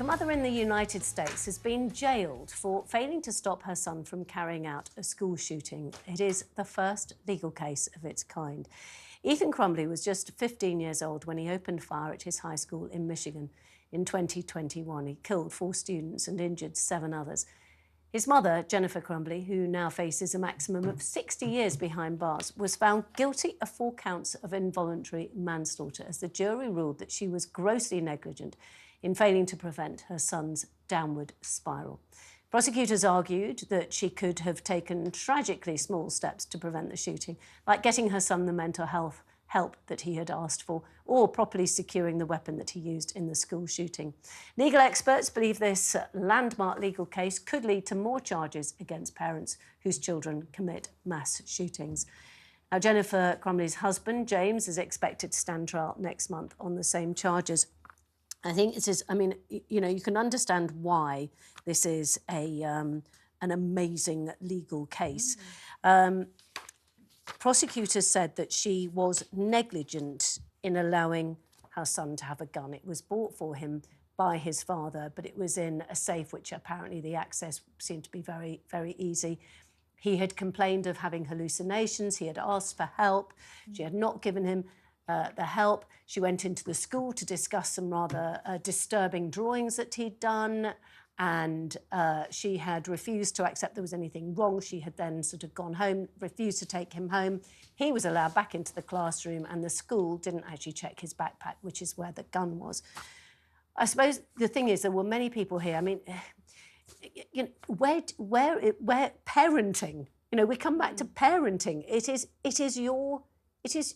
A mother in the United States has been jailed for failing to stop her son from carrying out a school shooting. It is the first legal case of its kind. Ethan Crumbley was just 15 years old when he opened fire at his high school in Michigan in 2021. He killed 4 students and injured 7 others. His mother, Jennifer Crumbley, who now faces a maximum of 60 years behind bars, was found guilty of 4 counts of involuntary manslaughter as the jury ruled that she was grossly negligent in failing to prevent her son's downward spiral. Prosecutors argued that she could have taken tragically small steps to prevent the shooting, like getting her son the mental health help that he had asked for, or properly securing the weapon that he used in the school shooting. Legal experts believe this landmark legal case could lead to more charges against parents whose children commit mass shootings. Now, Jennifer Crumbley's husband, James, is expected to stand trial next month on the same charges. I think it is, I mean, you know, you can understand why this is an amazing legal case. Prosecutors said that she was negligent in allowing her son to have a gun. It was bought for him by his father, but it was in a safe, which apparently the access seemed to be very, very easy. He had complained of having hallucinations. He had asked for help. She had not given him the help. She went into the school to discuss some rather disturbing drawings that he'd done, and she had refused to accept there was anything wrong. She had then sort of gone home, refused to take him home. He was allowed back into the classroom, and the school didn't actually check his backpack, which is where the gun was. I suppose the thing is, there were many people here. I mean, you know, where parenting, you know, we come back to parenting. It is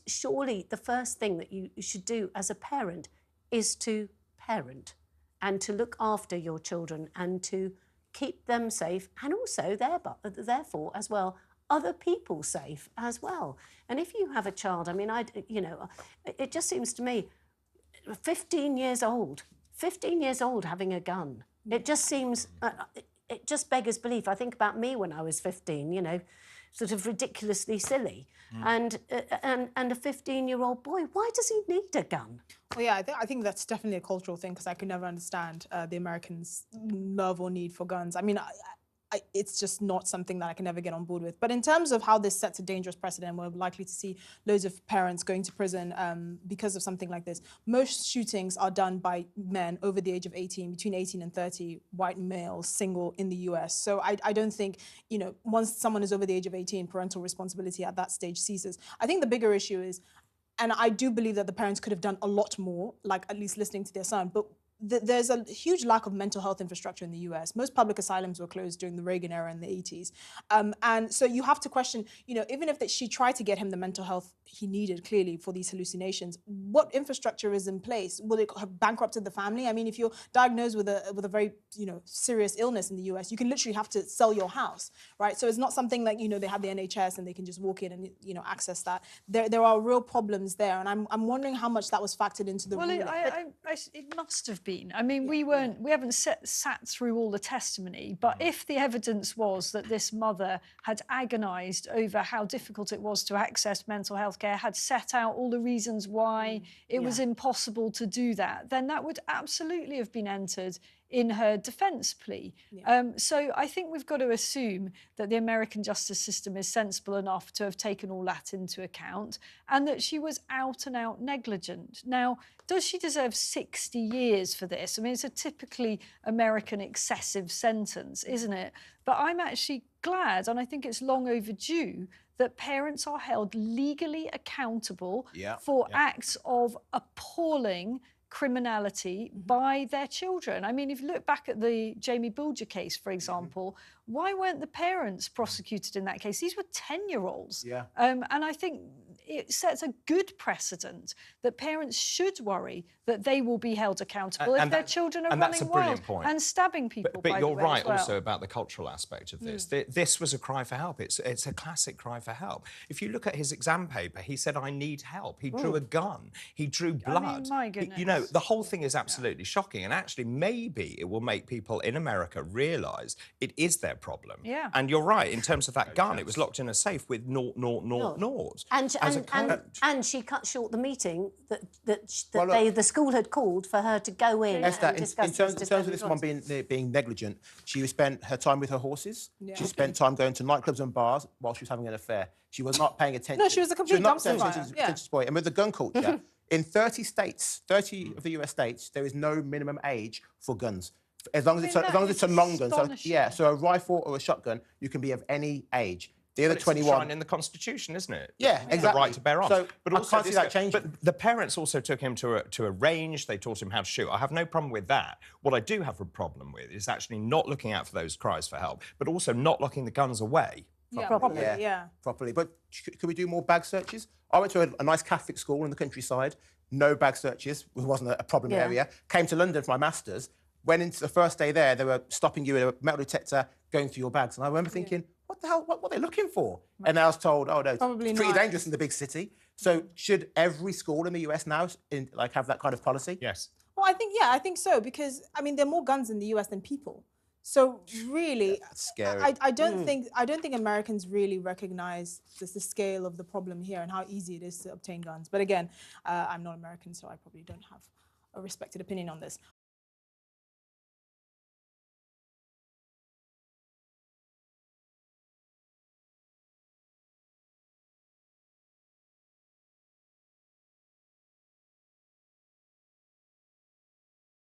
surely the first thing that you should do as a parent is to parent and to look after your children and to keep them safe, and also therefore as well other people safe as well. And if you have a child, I mean, it just seems to me 15 years old having a gun. It just seems it just beggars belief. I think about me when I was 15, you know, sort of ridiculously silly. And a 15-year-old boy, why does he need a gun? Well, yeah, I think that's definitely a cultural thing, because I could never understand the Americans' love or need for guns. I mean, it's just not something that I can never get on board with. But in terms of how this sets a dangerous precedent, we're likely to see loads of parents going to prison because of something like this. Most shootings are done by men over the age of 18, between 18 and 30, white males, single in the US. So I don't think, you know, once someone is over the age of 18, parental responsibility at that stage ceases. I think the bigger issue is, and I do believe that the parents could have done a lot more, like at least listening to their son, but there's a huge lack of mental health infrastructure in the US. Most public asylums were closed during the Reagan era in the 80s. And so you have to question, you know, even if she tried to get him the mental health he needed, clearly, for these hallucinations, what infrastructure is in place? Will it have bankrupted the family? I mean, if you're diagnosed with a very, you know, serious illness in the US, you can literally have to sell your house, right? So it's not something like, you know, they have the NHS and they can just walk in and, you know, access that. There are real problems there, and I'm wondering how much that was factored into the ruling. It must have been. I mean, we haven't sat through all the testimony, but if the evidence was that this mother had agonised over how difficult it was to access mental health care, had set out all the reasons why it was impossible to do that, then that would absolutely have been entered in her defence plea. So I think we've got to assume that the American justice system is sensible enough to have taken all that into account, and that she was out and out negligent. Now, does she deserve 60 years for this? I mean, it's a typically American excessive sentence, isn't it? But I'm actually glad, and I think it's long overdue, that parents are held legally accountable for acts of appalling criminality by their children. I mean, if you look back at the Jamie Bulger case, for example, why weren't the parents prosecuted in that case? These were 10-year-olds. And I think it sets a good precedent that parents should worry that they will be held accountable if their children are running wild and stabbing people. But you're right also about the cultural aspect of this. This was a cry for help. It's a classic cry for help. If you look at his exam paper, he said, "I need help." He drew a gun. He drew blood. I mean, my goodness. You know, the whole thing is absolutely shocking, and actually maybe it will make people in America realise it is their problem. And you're right, in terms of that gun, it was locked in a safe with 000 And and she cut short the meeting that Well, the school had called for her to go in Esther, and in discuss terms these of this one different being negligent, she spent her time with her horses. She spent time going to nightclubs and bars while she was having an affair. She was not paying attention. No, she was a complete dumpster fire. To this boy. And with the gun culture, in 30 states, 30 of the US states, there is no minimum age for guns. As long as it's a long gun. So, yeah, so a rifle or a shotgun, you can be of any age. The other 21. It's in the Constitution, isn't it? Yeah, exactly. The right to bear arms. So but I also can't see that changing. But the parents also took him to a range. They taught him how to shoot. I have no problem with that. What I do have a problem with is actually not looking out for those cries for help, but also not locking the guns away. Properly. Properly. But could we do more bag searches? I went to a nice Catholic school in the countryside. No bag searches. It wasn't a problem area. Came to London for my master's. Went into the first day there. They were stopping you with a metal detector, going through your bags. And I remember thinking, what the hell? What are they looking for? And I was told, oh no, it's pretty dangerous in the big city. So should every school in the US now have that kind of policy? Yes. Well, I think so, because I mean there are more guns in the US than people. So really, that's scary. I don't think Americans really recognise the scale of the problem here and how easy it is to obtain guns. But again, I'm not American, so I probably don't have a respected opinion on this.